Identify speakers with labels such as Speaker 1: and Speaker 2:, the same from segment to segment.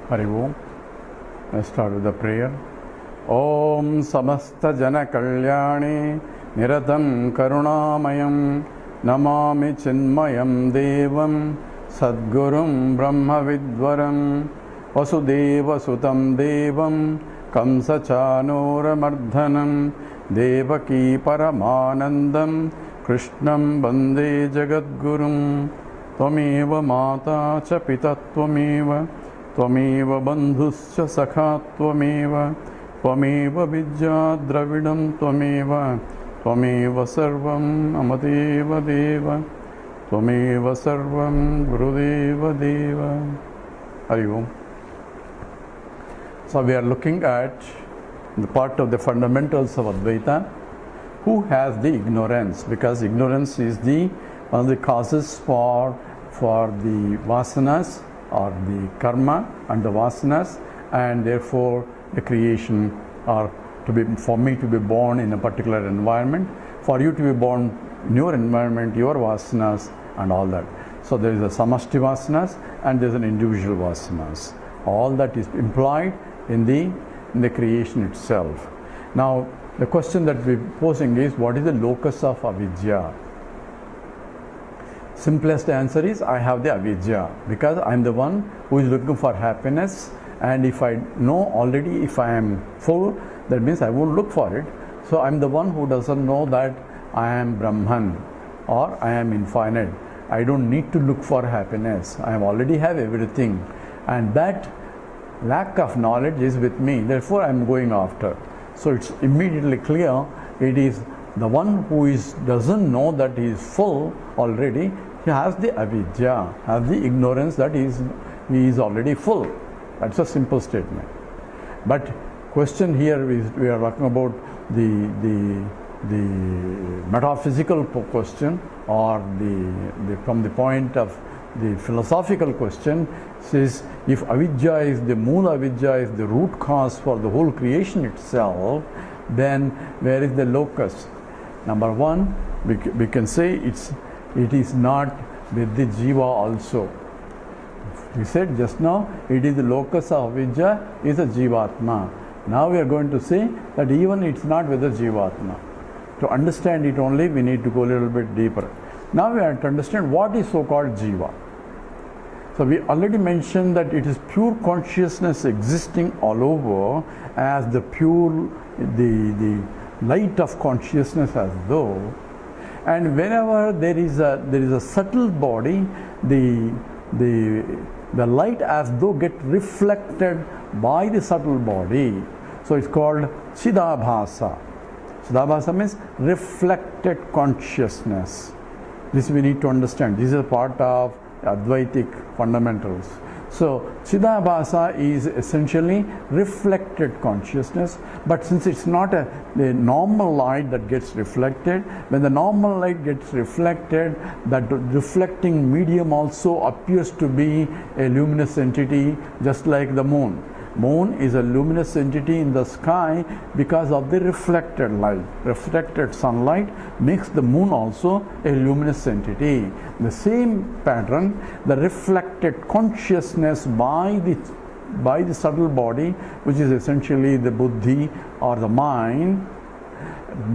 Speaker 1: Hari Om. Let's start with the prayer. Om Samasta Jana Kalyani Niratam Karunamayam Namami Chinmayam Devam Sadgurum Brahma Vidvaram Vasudeva Sutam Devam Kamsa Chanora Mardhanam Devaki Paramanandam Krishnam Bande Jagadgurum Tvameva Mata Cha Pita Tvameva Tvameva Bandhuscha Sakha Tvameva Tvameva Vidya Dravidam Tvameva Tvameva Sarvam Amadeva Deva Tvameva Sarvam Gurudeva Deva. Hari Om. So we are looking at the part of the fundamentals of Advaita. Who has the ignorance? Because ignorance is one of the causes for the vasanas or the karma and the vasanas, and therefore the creation, or for me to be born in a particular environment, for you to be born in your environment, your vasanas and all that. So there is a samashti vasanas and there is an individual vasanas. All that is implied in the creation itself. Now the question that we are posing is, what is the locus of avidya? Simplest answer is, I have the avidya, because I am the one who is looking for happiness, and if I know already if I am full, that means I won't look for it. So I am the one who doesn't know that I am Brahman or I am infinite. I don't need to look for happiness. I already have everything, and that lack of knowledge is with me, therefore I am going after. So it's immediately clear, it is the one who doesn't know that he is full already. He has the avidya, has the ignorance that he is already full. That's a simple statement. But question here is, we are talking about the metaphysical question, or from the point of the philosophical question, says if avidya is the mula avidya, is the root cause for the whole creation itself, then where is the locus? Number one, we can say it is not with the jiva also. We said just now, it is the locus of avidya is a jivatma. Now we are going to say that even it's not with the jivatma. To understand it only, we need to go a little bit deeper. Now we have to understand what is so-called jiva. So we already mentioned that it is pure consciousness existing all over, as the light of consciousness as though. And whenever there is a subtle body, the light as though get reflected by the subtle body. So it's called Chidabhasa. Chidabhasa means reflected consciousness. This we need to understand. This is a part of Advaitic fundamentals. So Chidabhasa is essentially reflected consciousness, but since it's not the normal light that gets reflected, when the normal light gets reflected, that reflecting medium also appears to be a luminous entity, just like the moon. Moon is a luminous entity in the sky because of the reflected light. Reflected sunlight makes the moon also a luminous entity. The same pattern, the reflected consciousness by the subtle body, which is essentially the buddhi or the mind,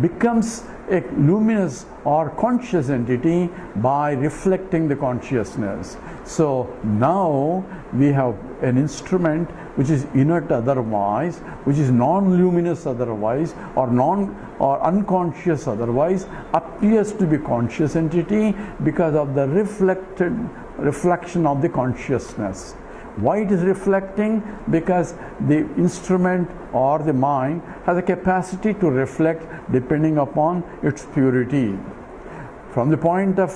Speaker 1: becomes a luminous or conscious entity by reflecting the consciousness. So now we have an instrument which is inert otherwise, which is non-luminous otherwise, or unconscious otherwise, appears to be conscious entity because of the reflection of the consciousness. Why it is reflecting? Because the instrument or the mind has a capacity to reflect depending upon its purity. From the point of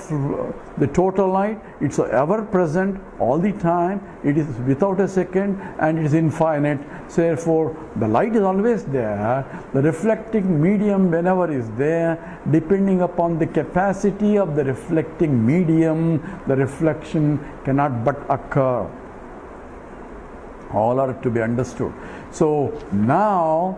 Speaker 1: the total light, it's ever present all the time, it is without a second, and it is infinite. So therefore, the light is always there. The reflecting medium whenever is there, depending upon the capacity of the reflecting medium, the reflection cannot but occur. All are to be understood. So now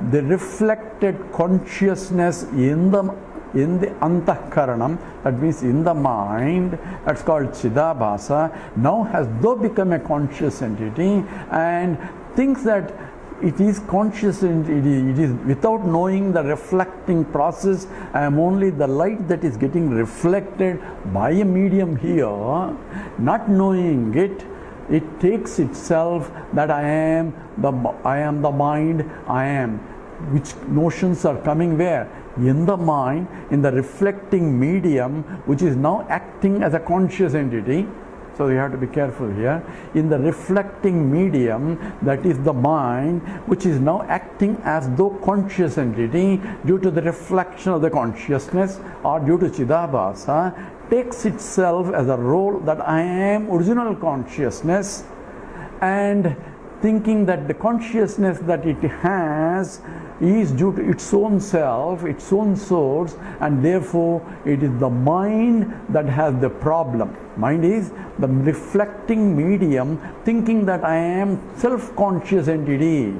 Speaker 1: the reflected consciousness in the in the antahkaranam, that means in the mind, that's called Chidabhasa, now has though become a conscious entity and thinks that it is conscious, it is without knowing the reflecting process. I am only the light that is getting reflected by a medium here. Not knowing it, it takes itself that I am the mind, I am. Which notions are coming where? In the mind, in the reflecting medium, which is now acting as a conscious entity. So you have to be careful here. In the reflecting medium, that is the mind, which is now acting as though conscious entity due to the reflection of the consciousness or due to Chidabhasa, takes itself as a role that I am original consciousness, and thinking that the consciousness that it has is due to its own self, its own source, and therefore it is the mind that has the problem. Mind is the reflecting medium, thinking that I am self-conscious entity.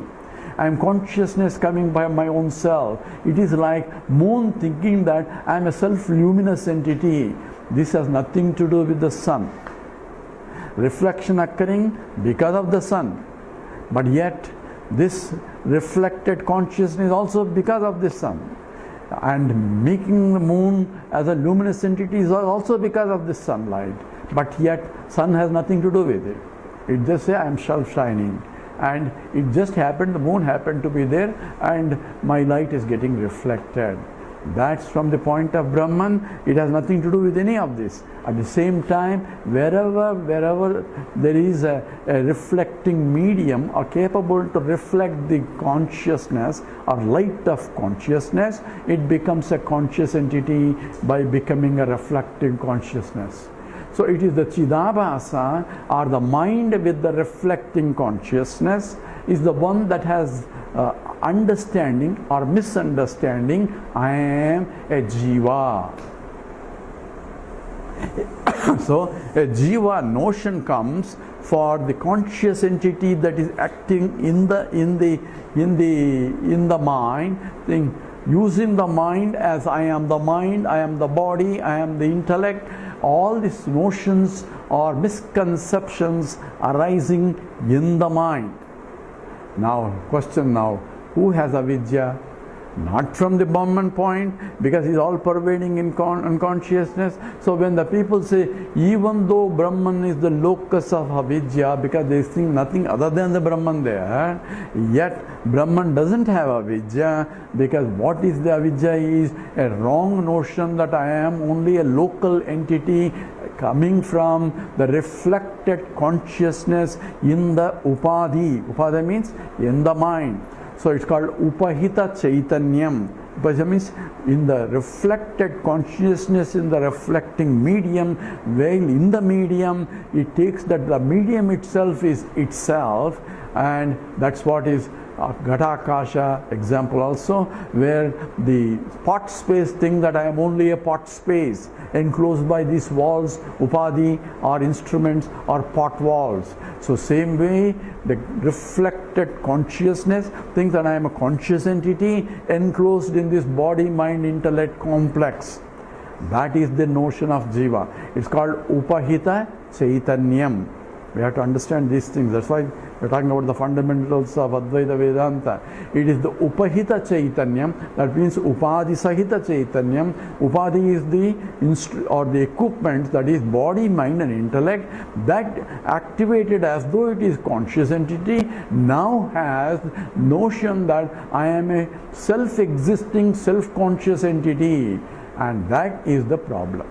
Speaker 1: I am consciousness coming by my own self. It is like moon thinking that I am a self-luminous entity. This has nothing to do with the sun. Reflection occurring because of the sun. But yet, this reflected consciousness also because of the sun. And making the moon as a luminous entity is also because of the sunlight. But yet, sun has nothing to do with it. It just says, I am self-shining. And it just happened, the moon happened to be there, and my light is getting reflected. That's from the point of Brahman. It has nothing to do with any of this. At the same time, wherever there is a reflecting medium or capable to reflect the consciousness or light of consciousness, it becomes a conscious entity by becoming a reflecting consciousness. So it is the Chidabhasa, or the mind with the reflecting consciousness, is the one that has understanding or misunderstanding, I am a jiva. So a jiva notion comes for the conscious entity that is acting in the mind, using the mind as I am the mind, I am the body, I am the intellect. All these notions or misconceptions arising in the mind. Now, question now, who has avidya? Not from the Brahman point, because it's all pervading in unconsciousness. So when the people say, even though Brahman is the locus of avidya, because they think nothing other than the Brahman there, yet Brahman doesn't have avidya, because what is the avidya is a wrong notion that I am only a local entity coming from the reflected consciousness in the upadhi. Upadhi means in the mind. So it's called upahita chaitanyam. Upahita means in the reflected consciousness, in the reflecting medium, while in the medium it takes that the medium itself is itself, and that's what is Ghatakasha example also, where the pot space thing that I am only a pot space enclosed by these walls, upadhi, or instruments, or pot walls. So same way, the reflected consciousness thinks that I am a conscious entity enclosed in this body, mind, intellect complex. That is the notion of jiva. It's called upahita chaitanyam. We have to understand these things. That's why we're talking about the fundamentals of Advaita Vedanta. It is the upahita chaitanyam, that means upadhi sahita chaitanyam. Upadhi is the equipment, that is body, mind and intellect, that activated as though it is conscious entity, now has notion that I am a self-existing, self-conscious entity, and that is the problem.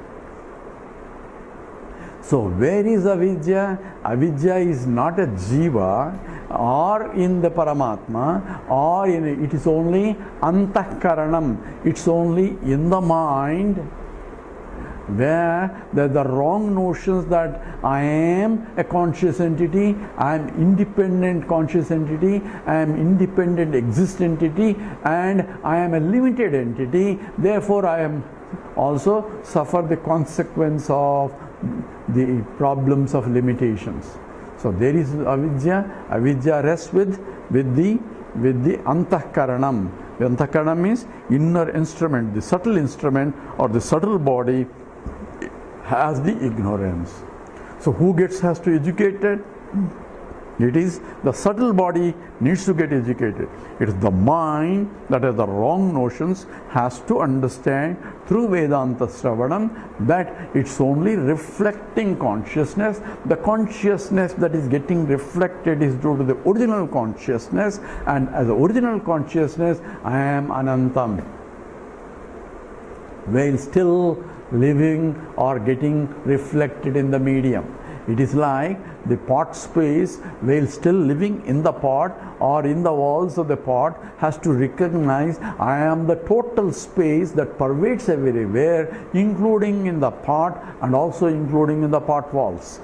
Speaker 1: So where is avidya? Avidya is not a jiva or in the Paramatma, or it is only antahkaranam. It's only in the mind, where there are the wrong notions that I am a conscious entity, I am independent conscious entity, I am independent existent entity, and I am a limited entity. Therefore I am also suffer the consequence of the problems of limitations. So there is avidya. Avidya rests with the antahkaranam, The antakarana means inner instrument, the subtle instrument or the subtle body has the ignorance. So who has to educate it? It is the subtle body needs to get educated. It is the mind that has the wrong notions has to understand through Vedanta Shravanam that it's only reflecting consciousness. The consciousness that is getting reflected is due to the original consciousness, and as the original consciousness I am Anantam. While still living or getting reflected in the medium. It is like the pot space, while still living in the pot or in the walls of the pot, has to recognize I am the total space that pervades everywhere, including in the pot and also including in the pot walls.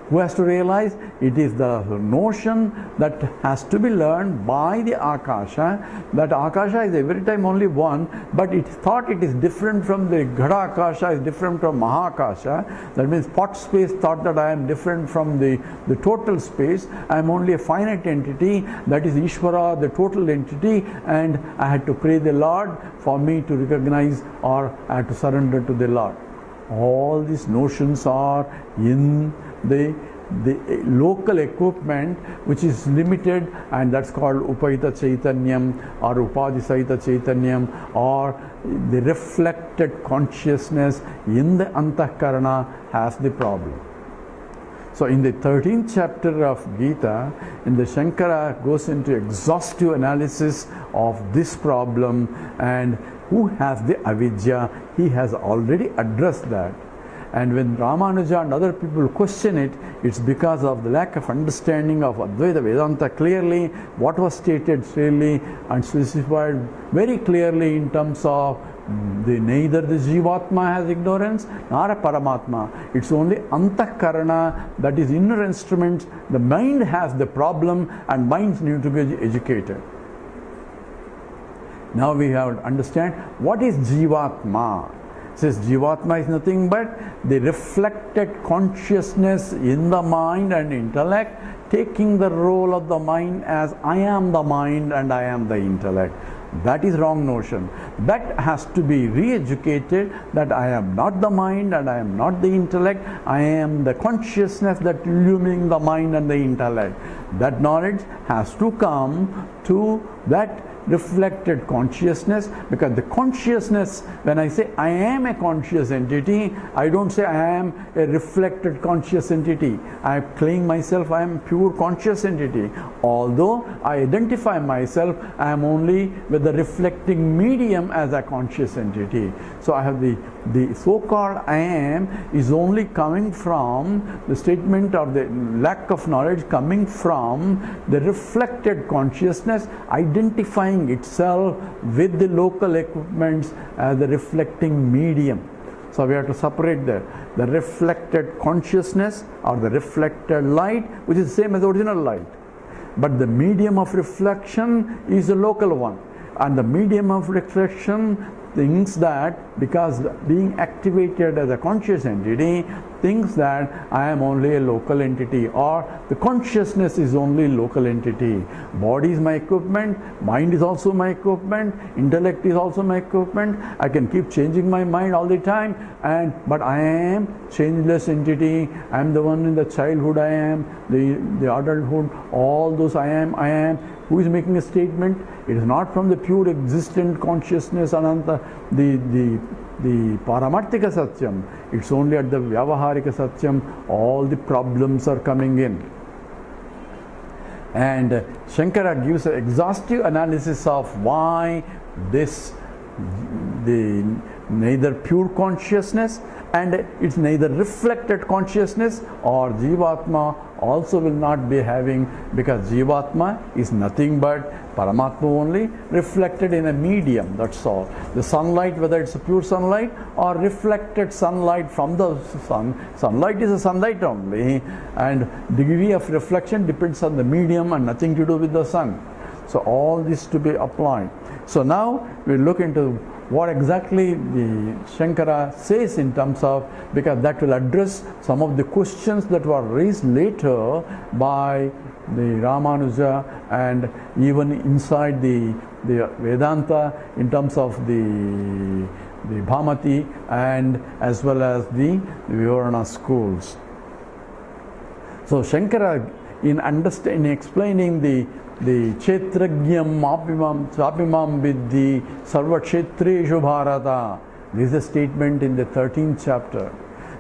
Speaker 1: Who has to realize it is the notion that has to be learned by the Akasha, that Akasha is every time only one, but it thought it is different from the Ghada Akasha, is different from Mahakasha. That means pot space thought that I am different from the total space. I am only a finite entity, that is Ishvara, the total entity, and I had to pray the Lord for me to recognize, or I had to surrender to the Lord. All these notions are in the local equipment which is limited, and that's called Upaita Chaitanyam or Upadesasara Chaitanyam, or the reflected consciousness in the Antakarana has the problem. So in the 13th chapter of Gita, in the Shankara goes into exhaustive analysis of this problem, and who has the avidya, he has already addressed that. And when Ramanuja and other people question it, it's because of the lack of understanding of Advaita Vedanta clearly, what was stated clearly and specified very clearly in terms of neither the Jivatma has ignorance nor a Paramatma. It's only Antakarana, that is inner instruments. The mind has the problem, and minds need to be educated. Now we have to understand what is Jivatma. Says Jivatma is nothing but the reflected consciousness in the mind and intellect, taking the role of the mind as I am the mind and I am the intellect. That is wrong notion. That has to be re-educated, that I am not the mind and I am not the intellect. I am the consciousness that illuminating the mind and the intellect. That knowledge has to come to that reflected consciousness, because the consciousness, when I say I am a conscious entity, I don't say I am a reflected conscious entity. I claim myself I am pure conscious entity. Although I identify myself, I am only with the reflecting medium as a conscious entity. So I have the so-called I am is only coming from the statement of the lack of knowledge, coming from the reflected consciousness identifying itself with the local equipments as the reflecting medium. So we have to separate the reflected consciousness or the reflected light, which is the same as the original light. But the medium of reflection is the local one. And the medium of reflection thinks that, because being activated as a conscious entity, thinks that I am only a local entity, or the consciousness is only local entity. Body is my equipment, mind is also my equipment, intellect is also my equipment. I can keep changing my mind all the time, but I am changeless entity. I am the one in the childhood, I am the adulthood, all those I am. Who is making a statement? It is not from the pure existent consciousness, Ananta, the Paramarthika Satyam. It's only at the Vyavaharika Satyam all the problems are coming in. And Shankara gives an exhaustive analysis of why neither pure consciousness and it's neither reflected consciousness or Jivatma also will not be having, because Jivatma is nothing but Paramatma only reflected in a medium, that's all. The sunlight, whether it's a pure sunlight or reflected sunlight from the sun, sunlight is a sunlight only, and degree of reflection depends on the medium and nothing to do with the sun. So all this to be applied. So now we look into what exactly the Shankara says in terms of, because that will address some of the questions that were raised later by the Ramanuja and even inside the the Vedanta in terms of the Bhamati and as well as the Vivarana schools. So Shankara, in explaining the Kshetrajnam Apimam Viddhi Sarva Kshetreshu Bharata, this is a statement in the 13th chapter.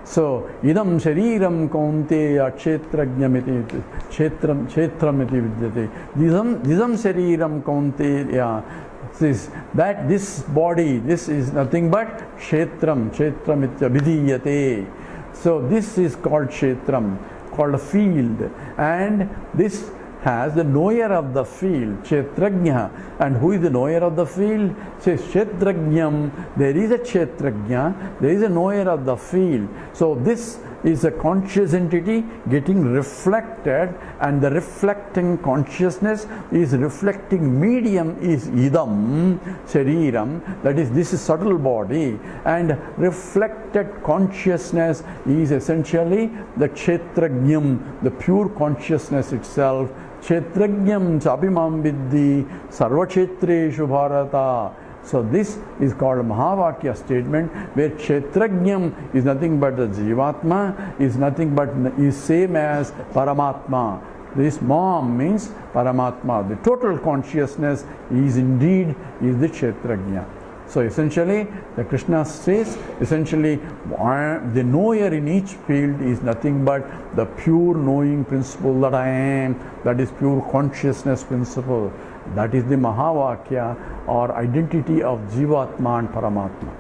Speaker 1: So, idam shariram kaunteya kshetrajnamiti kshetramiti vidyate. Disam shariram kaunteya. This body, this is nothing but kshetramitya vidiyate. So, this is called kshetram, called a field. And this has the knower of the field, Kshetrajna. And who is the knower of the field? Says Kshetrajnam. There is a Kshetrajna, there is a knower of the field. So this is a conscious entity getting reflected, and the reflecting consciousness is reflecting medium is idam shariram, that is, this is subtle body, and reflected consciousness is essentially the Kshetrajnam, the pure consciousness itself. Kshetrajnam chapimam viddhi sarvakshetreshu bharata. So this is called a Mahavakya statement, where Kshetrajnam is nothing but the Jivatma, is same as Paramatma. This Mam means Paramatma. The total consciousness is indeed the Kshetrajna. So essentially, the Krishna says, essentially, the knower in each field is nothing but the pure knowing principle that I am, that is pure consciousness principle. That is the Mahavakya or identity of Jivatma and Paramatma.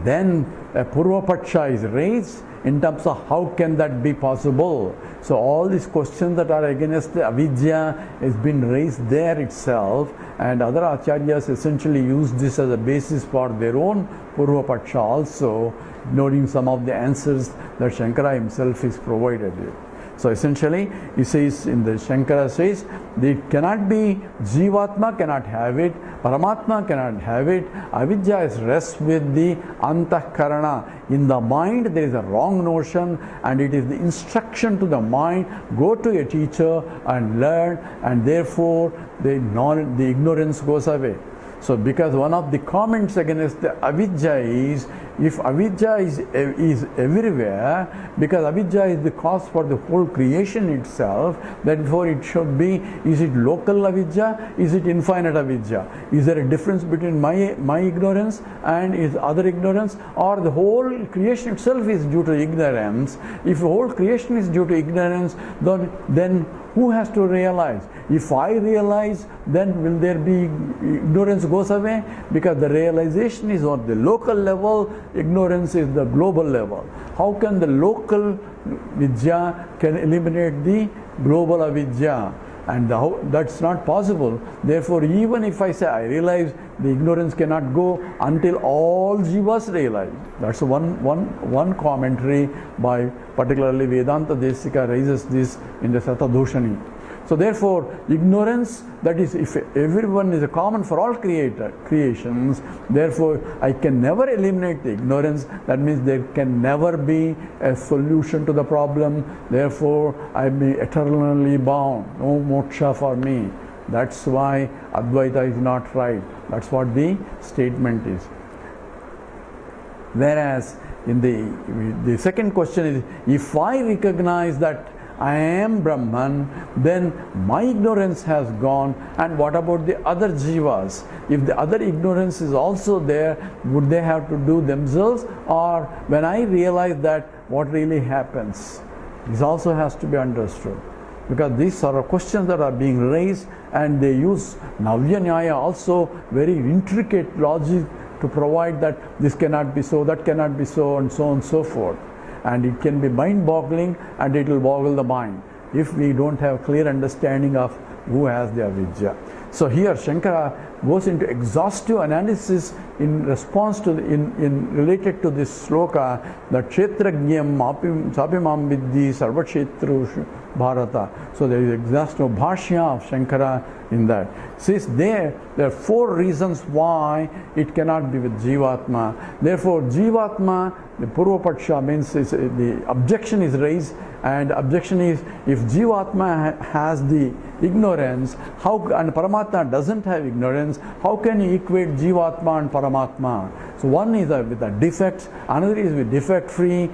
Speaker 1: Then a Purvapaksha is raised in terms of how can that be possible. So all these questions that are against the avidya has been raised there itself, and other acharyas essentially use this as a basis for their own Purvapaksha also, ignoring some of the answers that Shankara himself is provided with. So essentially, he says, in the Shankara says, it cannot be, Jivatma cannot have it, Paramatma cannot have it, avidya is rest with the Antahkarana. In the mind there is a wrong notion, and it is the instruction to the mind, go to a teacher and learn, and therefore the ignorance goes away. So because one of the comments against the avidya is, if avidya is everywhere, because avidya is the cause for the whole creation itself, therefore it should be, is it local avidya, is it infinite avidya? Is there a difference between my ignorance and is other ignorance, or the whole creation itself is due to ignorance? If the whole creation is due to ignorance, then who has to realize? If I realize, then will there be ignorance goes away? Because the realization is on the local level, ignorance is the global level. How can the local vidya can eliminate the global avidya? And that's not possible. Therefore, even if I say I realize, the ignorance cannot go until all jivas realize. That's one commentary by particularly Vedanta Desika raises this in the Satadhushani. So therefore, ignorance, that is, if everyone is a common for all creations, therefore I can never eliminate the ignorance. That means there can never be a solution to the problem. Therefore, I am eternally bound. No moksha for me. That's why Advaita is not right. That's what the statement is. Whereas in the second question is, if I recognize that I am Brahman, then my ignorance has gone. And what about the other jivas? If the other ignorance is also there, would they have to do themselves? Or when I realize that, what really happens? This also has to be understood. Because these are questions that are being raised, and they use Navya Nyaya also, very intricate logic to provide that this cannot be so, that cannot be so, and so on and so forth. And it can be mind-boggling, and it will boggle the mind if we don't have clear understanding of who has the avidya. So here Shankara goes into exhaustive analysis in response to related to this sloka, that Kshetrajnam Sapimam Viddhi Sarvakshetru Bharata. So there is exhaustive bhashya of Shankara in that. Says there are four reasons why it cannot be with Jivatma. Therefore, Jivatma, the Purvapaksha means the objection is raised And objection is, if Jivatma has the ignorance, and Paramatma doesn't have ignorance, how can you equate Jivatma and Paramatma? So one is with the defects, another is with defect free,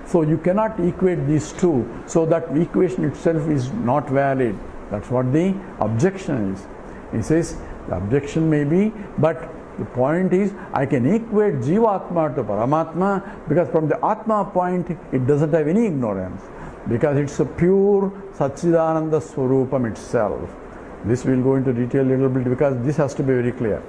Speaker 1: so you cannot equate these two. So that equation itself is not valid. That's what the objection is. He says the objection may be, but the point is, I can equate Jivatma to Paramatma, because from the Atma point it doesn't have any ignorance, because it's a pure Satchidananda Swarupam itself. This we'll go into detail a little bit, because this has to be very clear.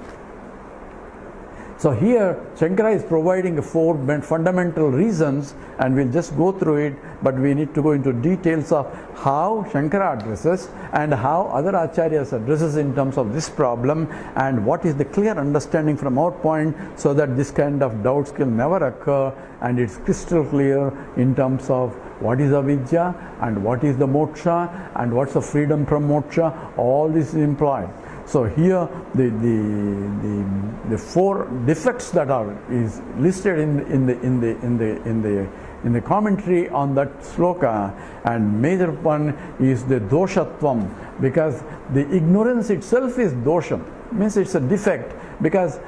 Speaker 1: So here Shankara is providing 4 fundamental reasons, and we'll just go through it, but we need to go into details of how Shankara addresses and how other acharyas addresses in terms of this problem, and what is the clear understanding from our point, so that this kind of doubts can never occur, and it's crystal clear in terms of what is avidya and what is the moksha and what's the freedom from moksha. All this is implied. So here the 4 defects that is listed in the commentary on that sloka, and major one is the doshatvam, because the ignorance itself is dosham, means it's a defect, because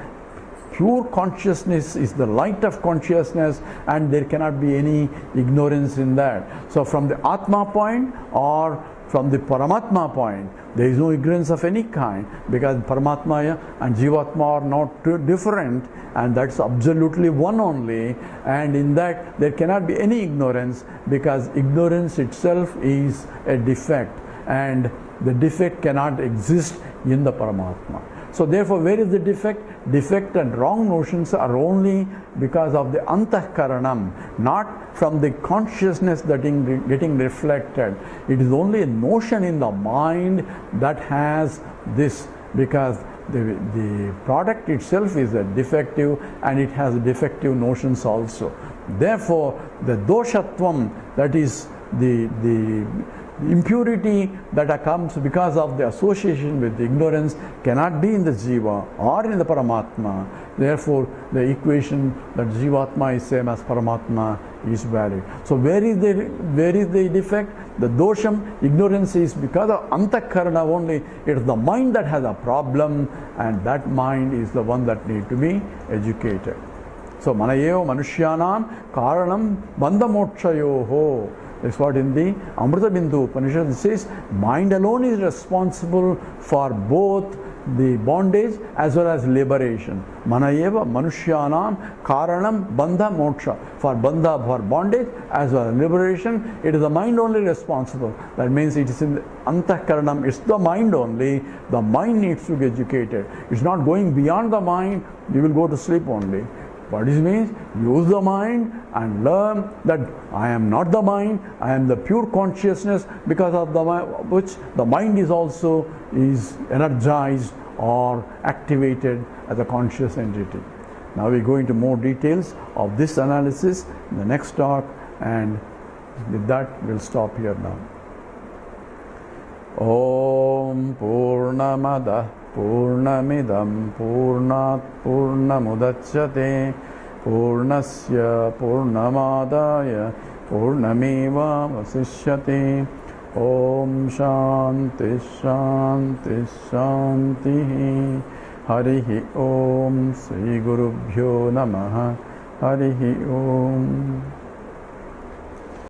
Speaker 1: pure consciousness is the light of consciousness, and there cannot be any ignorance in that. So from the Atma point or from the Paramatma point, there is no ignorance of any kind, because Paramatma and Jivatma are not too different, and that's absolutely one only, and in that there cannot be any ignorance, because ignorance itself is a defect, and the defect cannot exist in the Paramatma. So therefore, where is the defect? Defect and wrong notions are only because of the antahkaranam, not from the consciousness that is getting reflected. It is only a notion in the mind that has this, because the product itself is a defective, and it has defective notions also. Therefore, the doshatvam, that is the impurity that comes because of the association with ignorance, cannot be in the Jiva or in the Paramatma. Therefore, the equation that Jivatma is same as Paramatma is valid. So where is the defect? The dosham, ignorance, is because of antakarana only. It is the mind that has a problem, and that mind is the one that needs to be educated. So manayev manushyanam karanam bandhamokshayoho. That's what in the Amrita Bindu Upanishad says, mind alone is responsible for both the bondage as well as liberation. Manayeva manushyanam karanam bandha moksha. For bandha, for bondage as well as liberation, it is the mind only responsible. That means it is in the antahkaranam, it's the mind only. The mind needs to be educated. It's not going beyond the mind, you will go to sleep only. What it means? Use the mind and learn that I am not the mind, I am the pure consciousness, because of which the mind is also energized or activated as a conscious entity. Now we go into more details of this analysis in the next talk, and with that we'll stop here now. Om Purnamada Purnamidam Purnat Purnamudachyate Purnasya Purnamadaya Purnameva Vasishyate. Om Shanti Shanti Shanti. Harihi Om. Sri Gurubhyo Namaha. Harihi Om.